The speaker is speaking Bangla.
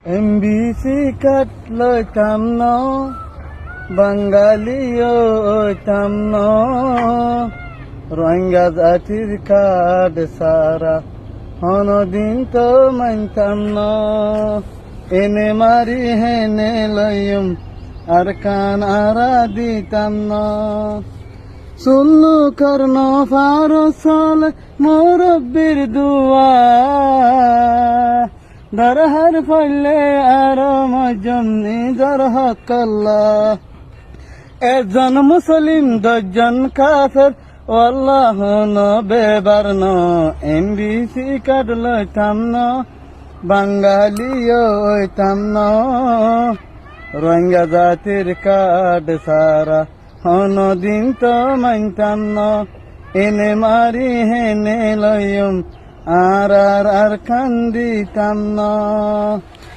এমবিসি কাটলইতাম ন বাঙালিও হইতাম ন রোহিঙ্গা জাতির কার্ড সারা হনদিন তো মানতাম ন এনে মারি হেনে লইম আর কান আরা দিতাম ন সুল্লু কর্ণ ফারসাল মুরব্বির দুয়া দরহার ফলে আর মজমনি দরহকল্লা একজন মুসলিম দশজন কাফের আল্লাহ বেবার ন এমবিসি কার্ড লইতাম ন বাঙালিও হইতাম ন রোহিঙ্গা জাতির কার্ড সারা হনদিন তো মানতাম ন এনে মারি হেনে লইম আর কান্দিতাম না।